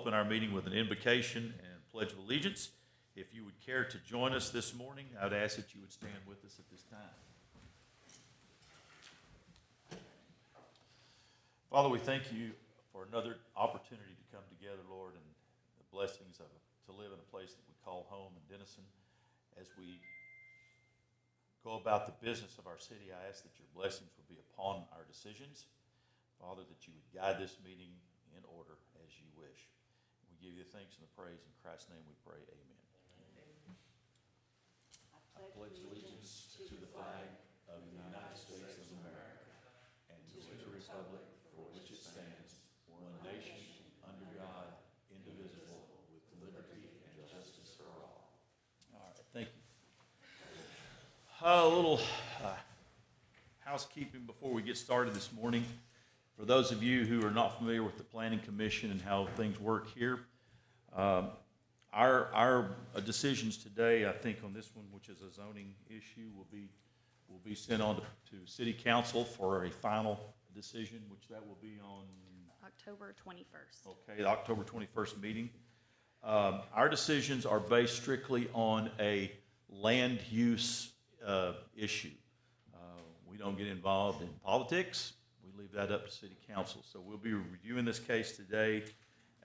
open our meeting with an invocation and pledge of allegiance. If you would care to join us this morning, I would ask that you would stand with us at this time. Father, we thank you for another opportunity to come together, Lord, and the blessings of to live in a place that we call home in Denison. As we go about the business of our city, I ask that your blessings would be upon our decisions. Father, that you would guide this meeting in order as you wish. We give you the thanks and the praise. In Christ's name we pray, amen. I pledge allegiance to the flag of the United States of America and to the republic for which it stands, one nation, under God, indivisible, with liberty and justice for all. All right, thank you. A little housekeeping before we get started this morning. For those of you who are not familiar with the Planning Commission and how things work here, our decisions today, I think on this one, which is a zoning issue, will be sent on to City Council for a final decision, which that will be on October 21st. Okay, the October 21st meeting. Our decisions are based strictly on a land use issue. We don't get involved in politics. We leave that up to City Council. So we'll be reviewing this case today.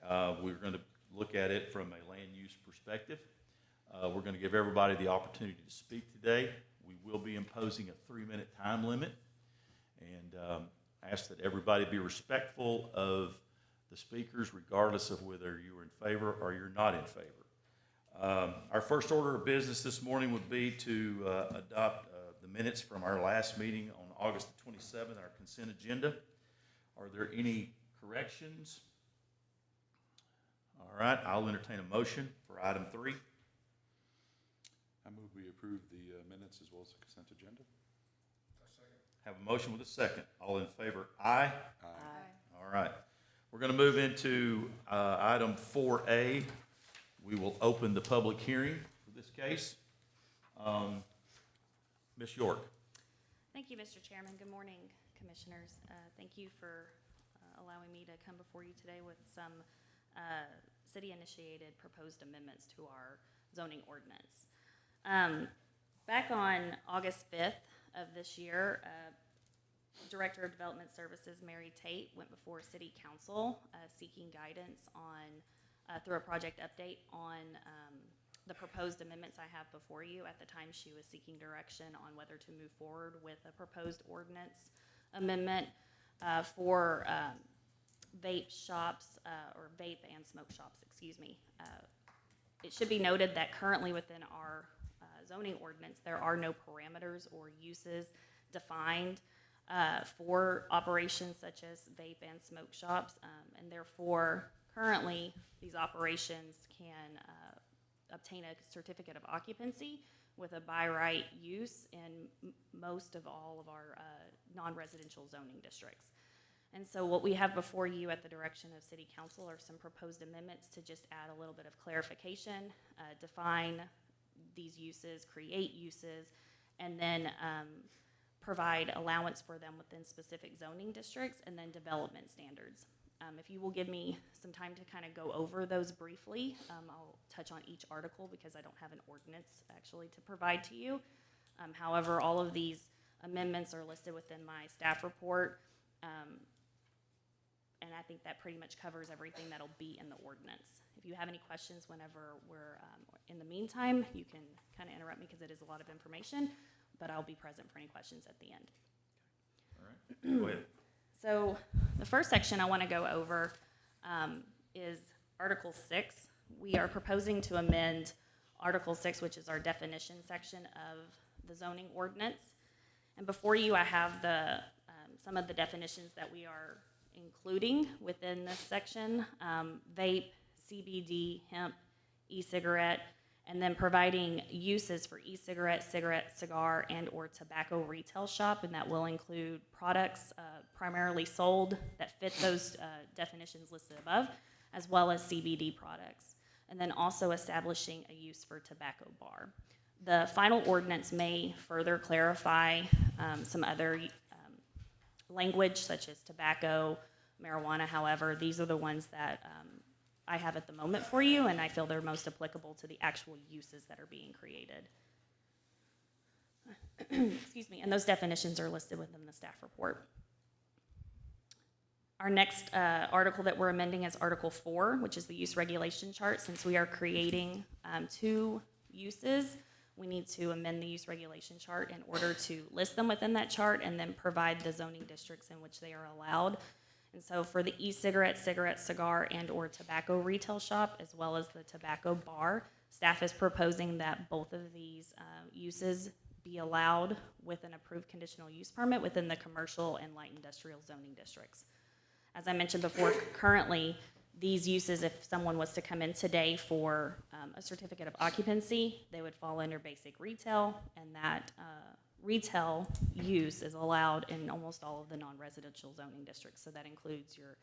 We're going to look at it from a land use perspective. We're going to give everybody the opportunity to speak today. We will be imposing a 3-minute time limit, and ask that everybody be respectful of the speakers, regardless of whether you are in favor or you're not in favor. Our first order of business this morning would be to adopt the minutes from our last meeting on August the 27th, our consent agenda. Are there any corrections? All right, I'll entertain a motion for item 3. I move we approve the minutes as well as the consent agenda. Have a motion with a second. All in favor, aye? Aye. All right. We're going to move into item 4A. We will open the public hearing for this case. Ms. York. Thank you, Mr. Chairman. Good morning, Commissioners. Thank you for allowing me to come before you today with some city-initiated proposed amendments to our zoning ordinance. Back on August 5th of this year, Director of Development Services Mary Tate went before City Council seeking guidance on through a project update on the proposed amendments I have before you. At the time, she was seeking direction on whether to move forward with a proposed ordinance amendment for vape shops, or vape and smoke shops, excuse me. It should be noted that currently within our zoning ordinance, there are no parameters or uses defined for operations such as vape and smoke shops, and therefore currently these operations can obtain a certificate of occupancy with a by right use in most of all of our non-residential zoning districts. And so what we have before you at the direction of City Council are some proposed amendments to just add a little bit of clarification, define these uses, create uses, and then provide allowance for them within specific zoning districts, and then development standards. If you will give me some time to kind of go over those briefly, I'll touch on each article because I don't have an ordinance actually to provide to you. However, all of these amendments are listed within my staff report, and I think that pretty much covers everything that'll be in the ordinance. If you have any questions whenever we're in the meantime, you can kind of interrupt me because it is a lot of information, but I'll be present for any questions at the end. All right, go ahead. So the first section I want to go over is Article 6. We are proposing to amend Article 6, which is our definition section of the zoning ordinance. And before you, I have the some of the definitions that we are including within this section: vape, CBD, hemp, e-cigarette, and then providing uses for e-cigarette, cigarette, cigar, and or tobacco retail shop, and that will include products primarily sold that fit those definitions listed above, as well as CBD products, and then also establishing a use for tobacco bar. The final ordinance may further clarify some other language such as tobacco, marijuana. However, these are the ones that I have at the moment for you, and I feel they're most applicable to the actual uses that are being created. Excuse me, and those definitions are listed within the staff report. Our next article that we're amending is Article 4, which is the use regulation chart. Since we are creating 2 uses, we need to amend the use regulation chart in order to list them within that chart and then provide the zoning districts in which they are allowed. And so for the e-cigarette, cigarette, cigar, and or tobacco retail shop, as well as the tobacco bar, staff is proposing that both of these uses be allowed with an approved conditional use permit within the commercial and light industrial zoning districts. As I mentioned before, currently, these uses, if someone was to come in today for a certificate of occupancy, they would fall under basic retail, and that retail use is allowed in almost all of the non-residential zoning districts. So that includes your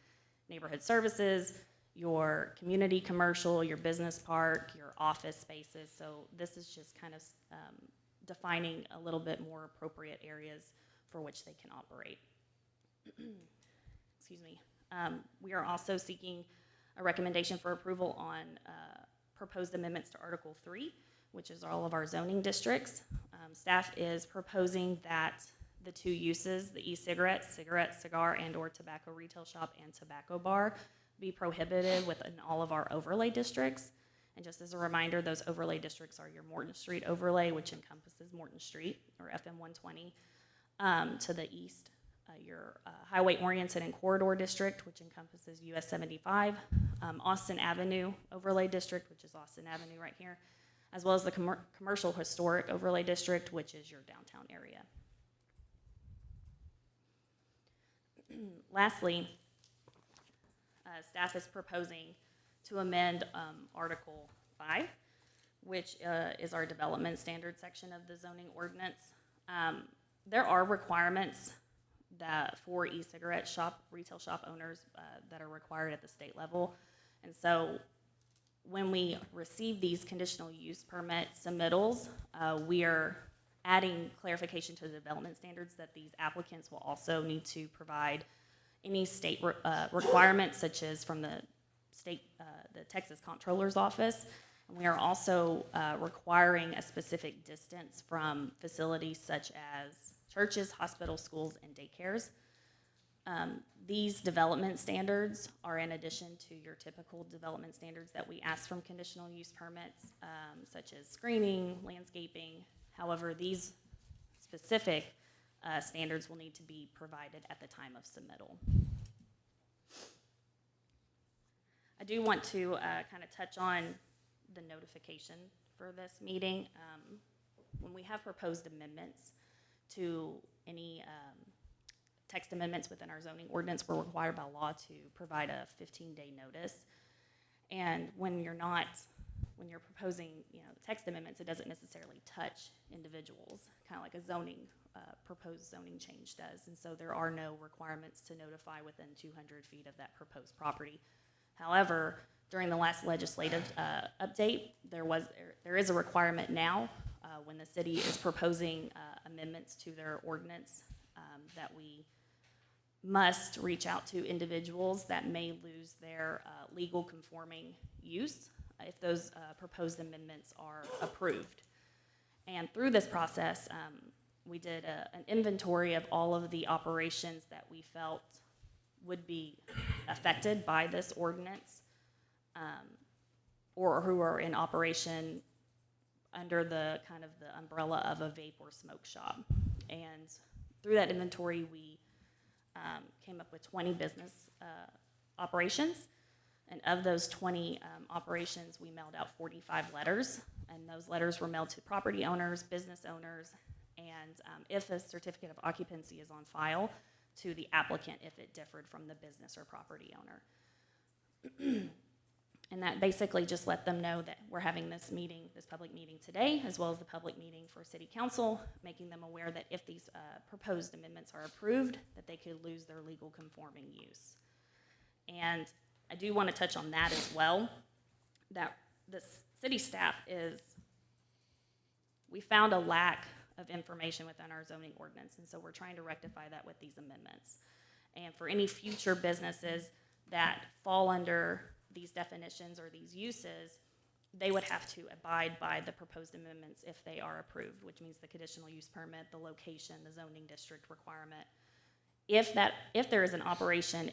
neighborhood services, your community commercial, your business park, your office spaces. So this is just kind of defining a little bit more appropriate areas for which they can operate. Excuse me. We are also seeking a recommendation for approval on proposed amendments to Article 3, which is all of our zoning districts. Staff is proposing that the 2 uses, the e-cigarette, cigarette, cigar, and or tobacco retail shop and tobacco bar, be prohibited within all of our overlay districts. And just as a reminder, those overlay districts are your Morton Street overlay, which encompasses Morton Street, or FM 120, to the east. Your highway-oriented and corridor district, which encompasses US 75, Austin Avenue overlay district, which is Austin Avenue right here, as well as the commercial historic overlay district, which is your downtown area. Lastly, staff is proposing to amend Article 5, which is our development standard section of the zoning ordinance. There are requirements that for e-cigarette shop, retail shop owners that are required at the state level. And so when we receive these conditional use permit submittals, we are adding clarification to the development standards that these applicants will also need to provide any state requirements, such as from the state, the Texas Comptroller's Office. And we are also requiring a specific distance from facilities such as churches, hospitals, schools, and daycares. These development standards are in addition to your typical development standards that we ask from conditional use permits, such as screening, landscaping. However, these specific standards will need to be provided at the time of submittal. I do want to kind of touch on the notification for this meeting. When we have proposed amendments to any text amendments within our zoning ordinance, we're required by law to provide a 15-day notice. And when you're proposing, text amendments, it doesn't necessarily touch individuals, kind of like a proposed zoning change does. And so there are no requirements to notify within 200 feet of that proposed property. However, during the last legislative update, there is a requirement now when the city is proposing amendments to their ordinance that we must reach out to individuals that may lose their legal conforming use if those proposed amendments are approved. And through this process, we did an inventory of all of the operations that we felt would be affected by this ordinance, or who are in operation under the kind of the umbrella of a vape or smoke shop. And through that inventory, we came up with 20 business operations. And of those 20 operations, we mailed out 45 letters. And those letters were mailed to property owners, business owners, and if a certificate of occupancy is on file, to the applicant if it differed from the business or property owner. And that basically just let them know that we're having this meeting, this public meeting today, as well as the public meeting for city council, making them aware that if these proposed amendments are approved, that they could lose their legal conforming use. And I do want to touch on that as well, that the city staff we found a lack of information within our zoning ordinance, and so we're trying to rectify that with these amendments. And for any future businesses that fall under these definitions or these uses, they would have to abide by the proposed amendments if they are approved, which means the conditional use permit, the location, the zoning district requirement. If there is an operation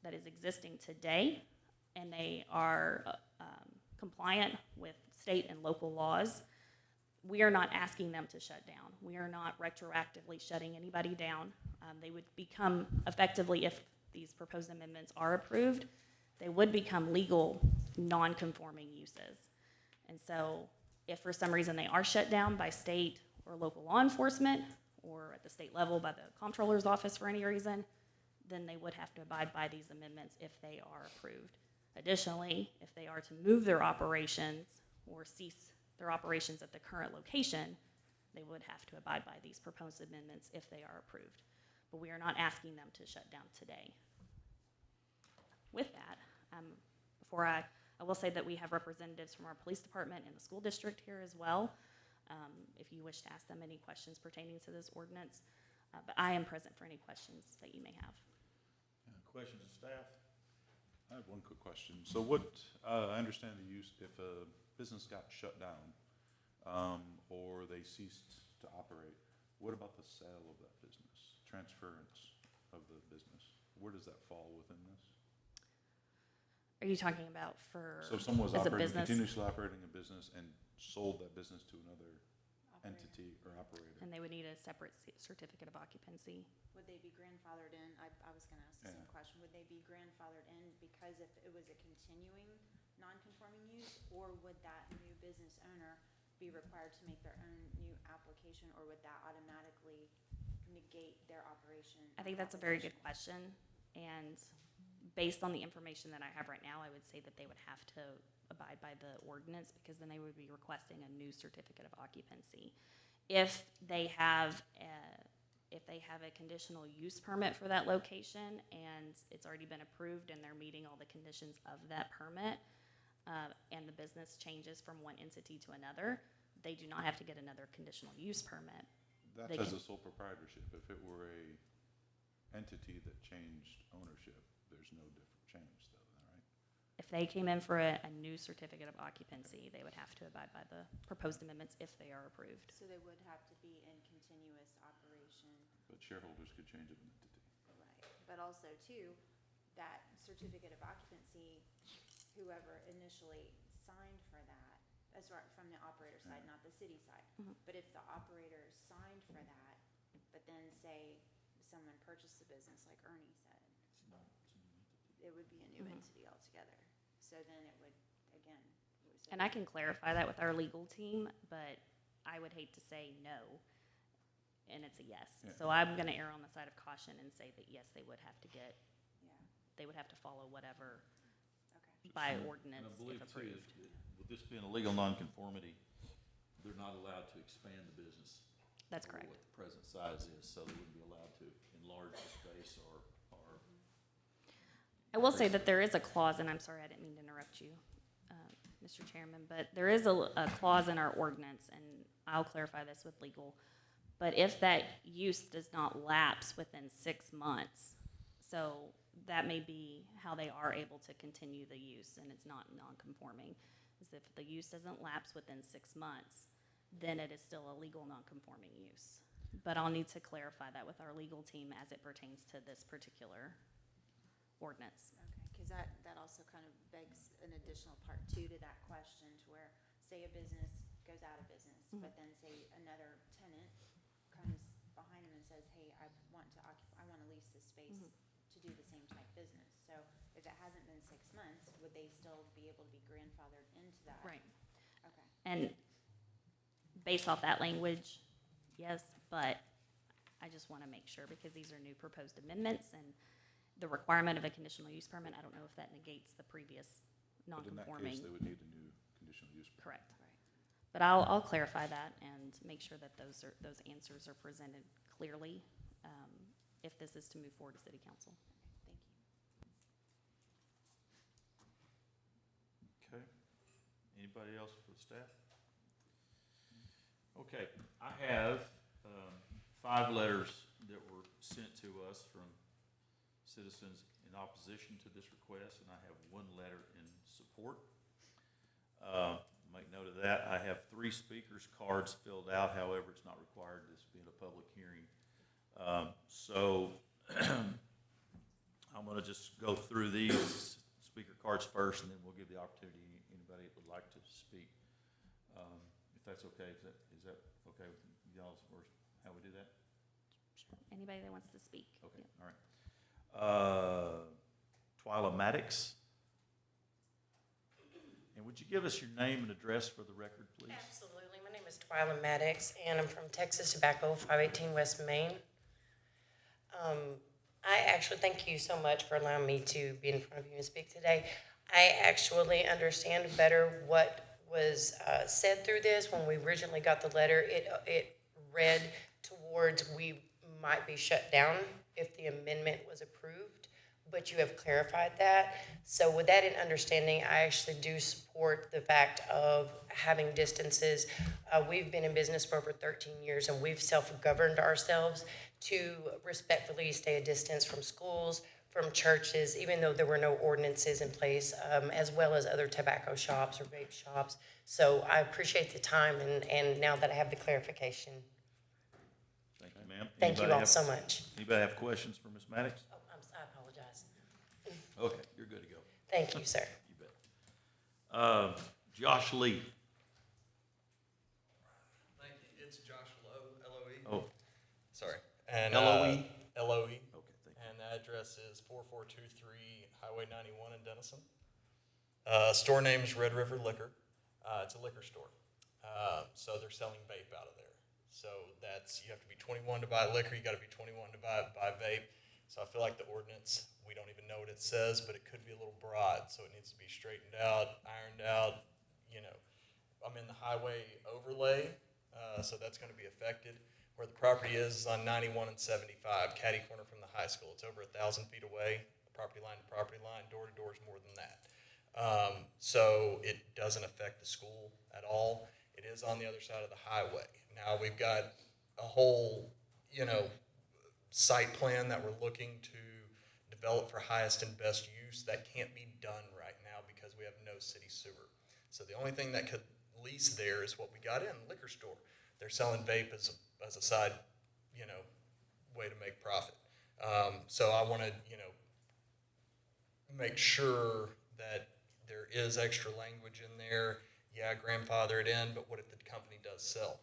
that is existing today and they are compliant with state and local laws, we are not asking them to shut down. We are not retroactively shutting anybody down. They would become effectively, if these proposed amendments are approved, they would become legal non-conforming uses. And so if for some reason they are shut down by state or local law enforcement, or at the state level by the comptroller's office for any reason, then they would have to abide by these amendments if they are approved. Additionally, if they are to move their operations or cease their operations at the current location, they would have to abide by these proposed amendments if they are approved. But we are not asking them to shut down today. With that, I will say that we have representatives from our police department and the school district here as well, if you wish to ask them any questions pertaining to this ordinance. But I am present for any questions that you may have. Questions of staff? I have one quick question. So what, I understand the use, if a business got shut down, or they ceased to operate, what about the sale of that business, transference of the business? Where does that fall within this? Are you talking about for, So if someone was as a operating, business? continuously operating a business and sold that business to another entity or operator? And they would need a separate certificate of occupancy. Would they be grandfathered in? I was gonna ask the same question. Would they be grandfathered in because if it was a continuing non-conforming use, or would that new business owner be required to make their own new application, or would that automatically negate their operation? I think that's a very good question, and based on the information that I have right now, I would say that they would have to abide by the ordinance, because then they would be requesting a new certificate of occupancy. If they have a conditional use permit for that location and it's already been approved and they're meeting all the conditions of that permit, and the business changes from one entity to another, they do not have to get another conditional use permit. That's They as can- a sole proprietorship. If it were a entity that changed ownership, there's no different change though, right? If they came in for a new certificate of occupancy, they would have to abide by the proposed amendments if they are approved. So they would have to be in continuous operation. But shareholders could change of an entity. Right. But also too, that certificate of occupancy, whoever initially signed for that, that's right, from the operator side, not the city side. Mhm. But if the operator signed for that, but then say someone purchased the business, like Ernie said, it would be a new Mhm. entity altogether. So then it would, again. And I can clarify that with our legal team, but I would hate to say no, and it's a yes. Yeah. So I'm gonna err on the side of caution and say that yes, they would have to get, Yeah, they would have to follow whatever okay. by And ordinance I if believe too, approved. with this being a legal nonconformity, they're not allowed to expand the business. That's over correct. What the present size is, so they wouldn't be allowed to enlarge the space or I will say that there is a clause, and I'm sorry, I didn't mean to interrupt you, Mr. Chairman, but there is a clause in our ordinance, and I'll clarify this with legal. But if that use does not lapse within 6 months, so that may be how they are able to continue the use, and it's not non-conforming, is if the use doesn't lapse within 6 months, then it is still a legal non-conforming use. But I'll need to clarify that with our legal team as it pertains to this particular ordinance. Okay, because that also kind of begs an additional part two to that question, to where, say a business goes out of business, Mhm. but then say another tenant comes behind them and says, hey, I want to lease this space Mhm. to do the same type business. So if it hasn't been 6 months, would they still be able to be grandfathered into that? Right. Okay, And based off that language, yes, but I just want to make sure, because these are new proposed amendments and the requirement of a conditional use permit, I don't know if that negates the previous But in that case, non-conforming. they would need a new conditional use permit. Correct. right. But I'll clarify that and make sure that those answers are presented clearly, if this is to move forward to city council. Thank you. Okay. Anybody else for the staff? Okay, I have 5 letters that were sent to us from citizens in opposition to this request, and I have one letter in support. Make note of that. I have 3 speakers' cards filled out. However, it's not required, this being a public hearing. So I'm going to just go through these speaker cards first, and then we'll give the opportunity to anybody that would like to speak. If that's okay, is that okay with y'all, or how we do that? Anybody that wants to speak. Okay, Yep. all right. Twyla Maddox. And would you give us your name and address for the record, please? Absolutely. My name is Twyla Maddox, and I'm from Texas Tobacco, 518 West Main. I actually thank you so much for allowing me to be in front of you and speak today. I actually understand better what was said through this. When we originally got the letter, it read towards we might be shut down if the amendment was approved, but you have clarified that. So with that in understanding, I actually do support the fact of having distances. We've been in business for over 13 years, and we've self-governed ourselves to respectfully stay a distance from schools, from churches, even though there were no ordinances in place, as well as other tobacco shops or vape shops. So I appreciate the time, and now that I have the clarification, Thank you, ma'am. thank you Anybody all have- so much. Anybody have questions for Ms. Maddox? Oh, I apologize. Okay, you're good to go. Thank you, sir. You bet. Josh Lee. Thank you. It's Josh Lowe, L-O-E. Oh, Sorry. And, L-O-E? L-O-E. okay, thank you. And the address is 4423 Highway 91 in Denison. Store name is Red River Liquor. It's a liquor store. So they're selling vape out of there. So you have to be 21 to buy liquor. You got to be 21 to buy vape. So I feel like the ordinance, we don't even know what it says, but it could be a little broad. So it needs to be straightened out, ironed out. You know, I'm in the highway overlay, so that's going to be affected. Where the property is on 91 and 75, catty corner from the high school. It's over 1,000 feet away, property line to property line, door to door is more than that. So it doesn't affect the school at all. It is on the other side of the highway. Now we've got a whole, site plan that we're looking to develop for highest and best use. That can't be done right now because we have no city sewer. So the only thing that could lease there is what we got in, liquor store. They're selling vape as a side, way to make profit. So I want to, make sure that there is extra language in there. Yeah, grandfather it in, but what if the company does sell?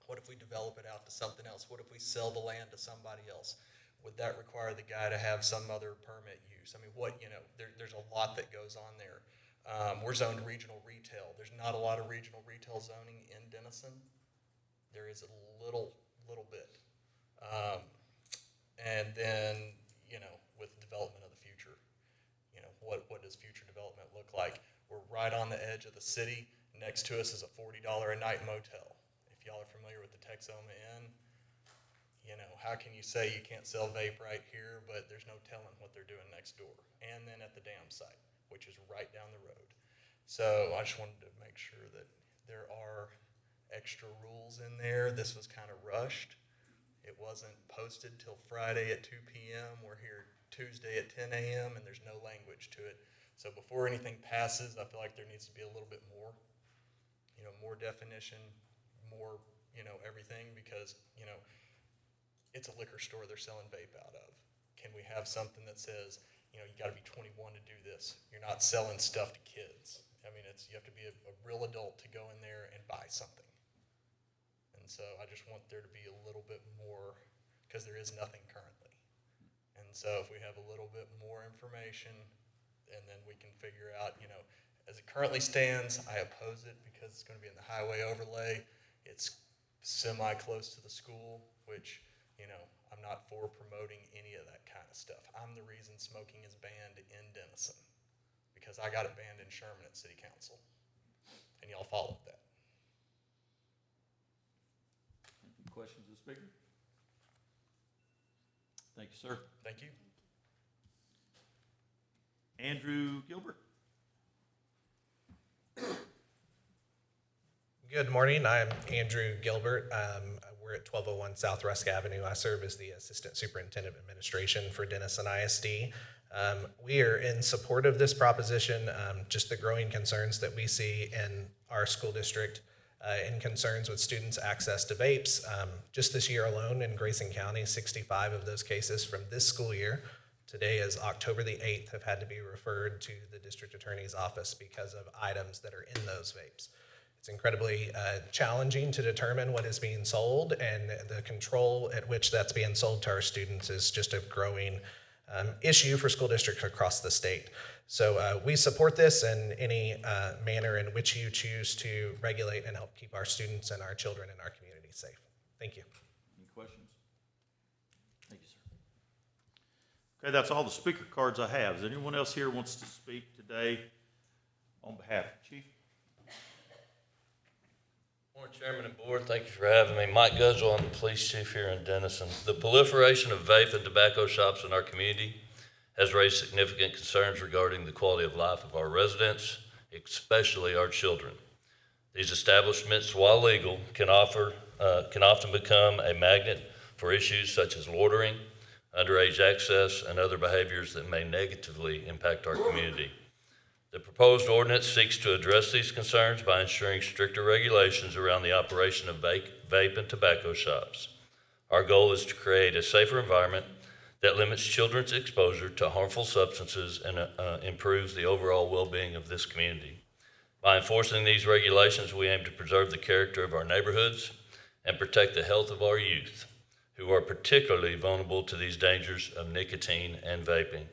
What if we develop it out to something else? What if we sell the land to somebody else? Would that require the guy to have some other permit use? I mean, there's a lot that goes on there. We're zoned regional retail. There's not a lot of regional retail zoning in Denison. There is a little bit. And then, with development of the future, what does future development look like? We're right on the edge of the city. Next to us is a $40 a night motel. If y'all are familiar with the Texoma Inn, how can you say you can't sell vape right here, but there's no telling what they're doing next door? And then at the dam site, which is right down the road. So I just wanted to make sure that there are extra rules in there. This was kind of rushed. It wasn't posted till Friday at 2 p.m. We're here Tuesday at 10 a.m. and there's no language to it. So before anything passes, I feel like there needs to be a little bit more, more definition, more, everything, because, it's a liquor store they're selling vape out of. Can we have something that says, you got to be 21 to do this? You're not selling stuff to kids. I mean, you have to be a real adult to go in there and buy something. And so I just want there to be a little bit more, because there is nothing currently. And so if we have a little bit more information, and then we can figure out, as it currently stands, I oppose it because it's going to be in the highway overlay. It's semi-close to the school, which, I'm not for promoting any of that kind of stuff. I'm the reason smoking is banned in Denison, because I got it banned in Sherman at City Council, and y'all followed that. Any questions of the speaker? Thank you, sir. Thank you. Andrew Gilbert. Good morning. I'm Andrew Gilbert. We're at 1201 South Rusk Avenue. I serve as the Assistant Superintendent of Administration for Denison ISD. We are in support of this proposition, just the growing concerns that we see in our school district and concerns with students' access to vapes. Just this year alone in Grayson County, 65 of those cases from this school year, today is October the 8th, have had to be referred to the district attorney's office because of items that are in those vapes. It's incredibly challenging to determine what is being sold, and the control at which that's being sold to our students is just a growing issue for school districts across the state. So we support this in any manner in which you choose to regulate and help keep our students and our children and our community safe. Thank you. Any questions? Thank you, sir. Okay, that's all the speaker cards I have. Is there anyone else here who wants to speak today on behalf of the Chief? Morning, Chairman and Board. Thank you for having me. Mike Gudgel, I'm the police chief here in Denison. The proliferation of vape and tobacco shops in our community has raised significant concerns regarding the quality of life of our residents, especially our children. These establishments, while legal, can often become a magnet for issues such as loitering, underage access, and other behaviors that may negatively impact our community. The proposed ordinance seeks to address these concerns by ensuring stricter regulations around the operation of vape and tobacco shops. Our goal is to create a safer environment that limits children's exposure to harmful substances and improves the overall well-being of this community. By enforcing these regulations, we aim to preserve the character of our neighborhoods and protect the health of our youth, who are particularly vulnerable to these dangers of nicotine and vaping.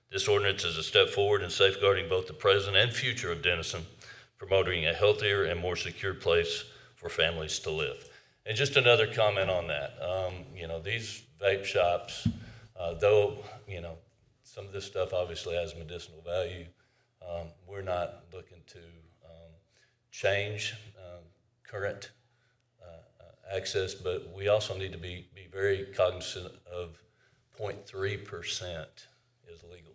This ordinance is a step forward in safeguarding both the present and future of Denison, promoting a healthier and more secure place for families to live. And just another comment on that. These vape shops, though, some of this stuff obviously has medicinal value, we're not looking to change current access, but we also need to be very cognizant of 0.3% is legal.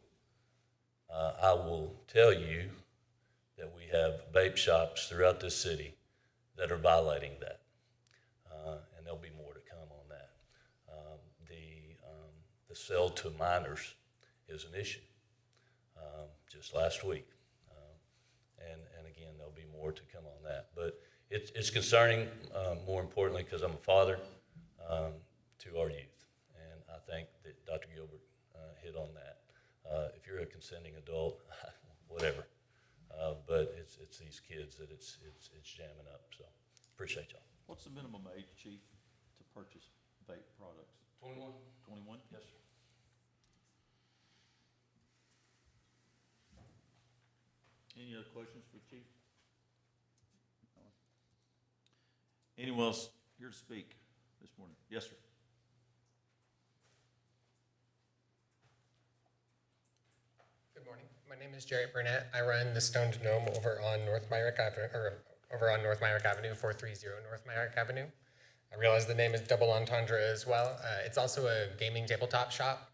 I will tell you that we have vape shops throughout this city that are violating that, and there'll be more to come on that. The sale to minors is an issue, just last week, and again, there'll be more to come on that. But it's concerning, more importantly, because I'm a father to our youth, and I think that Dr. Gilbert hit on that. If you're a consenting adult, whatever. But it's these kids that it's jamming up. So appreciate y'all. What's the minimum age, Chief, to purchase vape products? 21. 21? Yes, sir. Any other questions for the Chief? Anyone else here to speak this morning? Yes, sir. Good morning. My name is Jarrett Burnett. I run the Stoned Gnome over on North Myrick Avenue, 430 North Myrick Avenue. I realize the name is double entendre as well. It's also a gaming tabletop shop.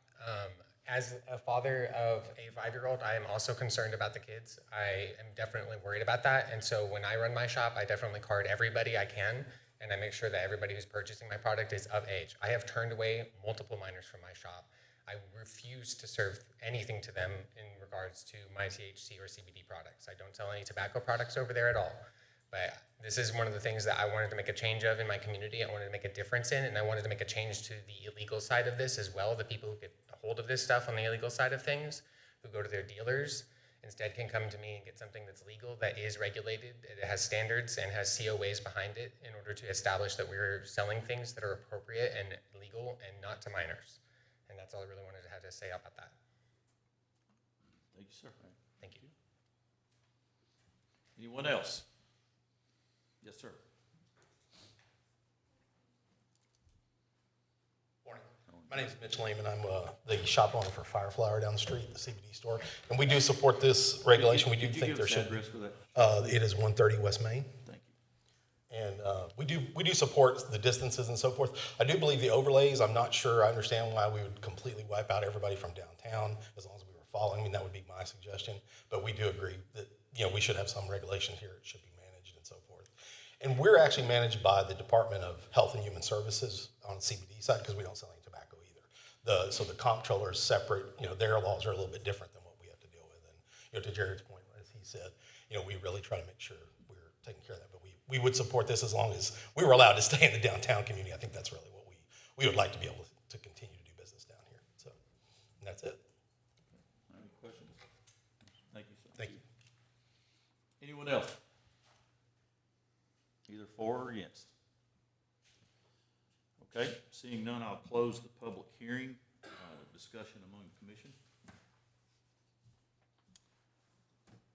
As a father of a 5-year-old, I am also concerned about the kids. I am definitely worried about that. And so when I run my shop, I definitely card everybody I can, and I make sure that everybody who's purchasing my product is of age. I have turned away multiple minors from my shop. I refuse to serve anything to them in regards to my THC or CBD products. I don't sell any tobacco products over there at all. But this is one of the things that I wanted to make a change of in my community. I wanted to make a difference in, and I wanted to make a change to the illegal side of this as well. The people who get a hold of this stuff on the illegal side of things, who go to their dealers, instead can come to me and get something that's legal, that is regulated, it has standards and has COAs behind it in order to establish that we're selling things that are appropriate and legal and not to minors. And that's all I really wanted to have to say about that. Thank you, sir. Thank you. Anyone else? Yes, sir. Morning. My name is Mitch Lehman. I'm the shop owner for Fireflower down the street, the CBD store. And we do support this regulation. We do think there should be. For that? It is 130 West Main. Thank you. And we do support the distances and so forth. I do believe the overlays, I'm not sure I understand why we would completely wipe out everybody from downtown as long as we were following. I mean, that would be my suggestion. But we do agree that, we should have some regulations here. It should be managed and so forth. And we're actually managed by the Department of Health and Human Services on the CBD side because we don't sell any tobacco either. So the comptroller is separate, their laws are a little bit different than what we have to deal with. And, to Jared's point, as he said, we really try to make sure we're taking care of that. But we would support this as long as we were allowed to stay in the downtown community. I think that's really what we would like to be able to continue to do business down here. So, and that's it. Any questions? Thank you, sir. Thank you. Anyone else? Either for or against? Okay, seeing none, I'll close the public hearing. Discussion among the commission.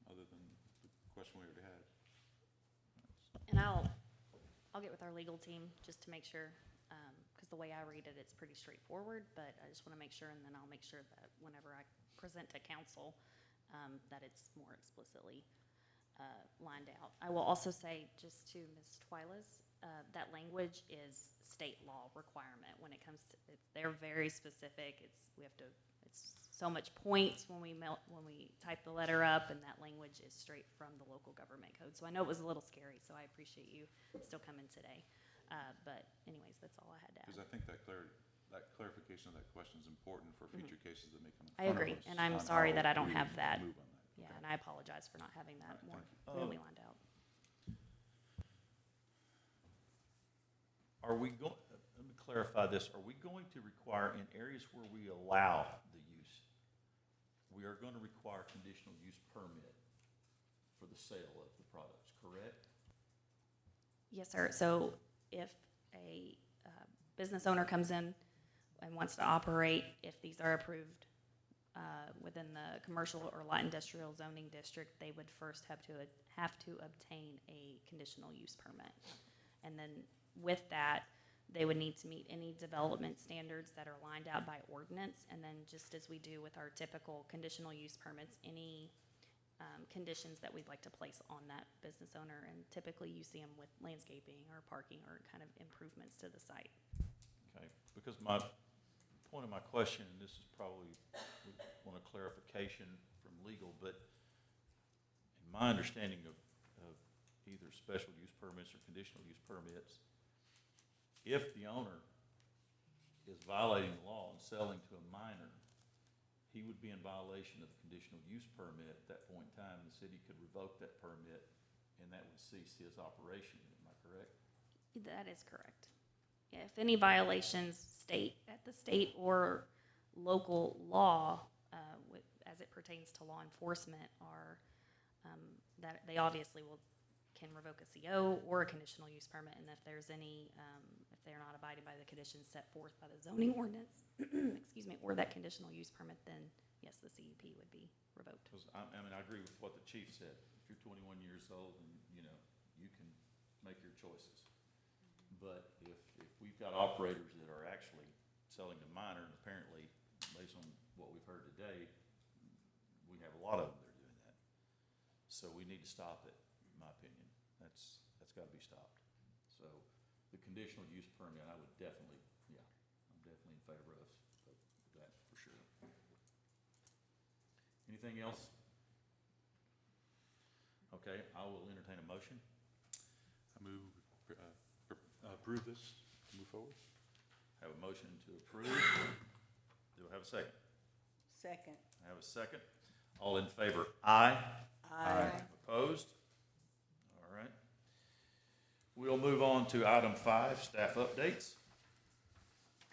Other than the question we already had. And I'll get with our legal team just to make sure, because the way I read it, it's pretty straightforward, but I just want to make sure, and then I'll make sure that whenever I present to council, that it's more explicitly lined out. I will also say, just to Ms. Twyla's, that language is state law requirement when it comes to, they're very specific. It's so much points when we type the letter up, and that language is straight from the local government code. So I know it was a little scary, so I appreciate you still coming today. But anyways, that's all I had to add. Because I think that clarification of that question is important for future cases that may come in I front of agree, us and I'm on sorry how that I don't we have that. move on that. Yeah, Okay. and I apologize for not having that All more right, clearly lined out. Are we going, let me clarify this, are we going to require in areas where we allow the use, we are going to require conditional use permit for the sale of the products, correct? Yes, sir. So if a business owner comes in and wants to operate, if these are approved within the commercial or light industrial zoning district, they would first have to obtain a conditional use permit. And then with that, they would need to meet any development standards that are lined out by ordinance. And then just as we do with our typical conditional use permits, any conditions that we'd like to place on that business owner. And typically you see them with landscaping or parking or kind of improvements to the site. Okay, because my point of my question, and this is probably, we want a clarification from legal, but in my understanding of either special use permits or conditional use permits, if the owner is violating the law and selling to a minor, he would be in violation of the conditional use permit. At that point in time, the city could revoke that permit, and that would cease his operation. Am I correct? That is correct. Yeah, if any violations at the state or local law, as it pertains to law enforcement, are that they obviously can revoke a CO or a conditional use permit, and if there's any, if they're not abiding by the conditions set forth by the zoning ordinance, excuse me, or that conditional use permit, then yes, the CUP would be revoked. Because I agree with what the chief said. If you're 21 years old, and you can make your choices. But if we've got operators that are actually selling to minor, and apparently, based on what we've heard today, we have a lot of them that are doing that. So we need to stop it, in my opinion. That's got to be stopped. So the conditional use permit, I would definitely, I'm definitely in favor of that for sure. Anything else? Okay, I will entertain a motion. I move, approve this, move forward. Have a motion to approve. Do I have a second? Second. I have a second. All in favor? Aye. Aye. Opposed? All right. We'll move on to item 5, staff updates.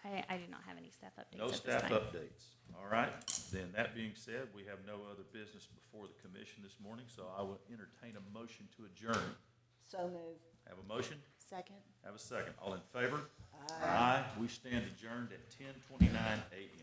I do not have any staff updates No at this staff time. updates. All right. Then that being said, we have no other business before the commission this morning, so I will entertain a motion to adjourn. So moved. Have a motion? Second. Have a second. All in favor? Aye. We stand adjourned at 10:29 a.m.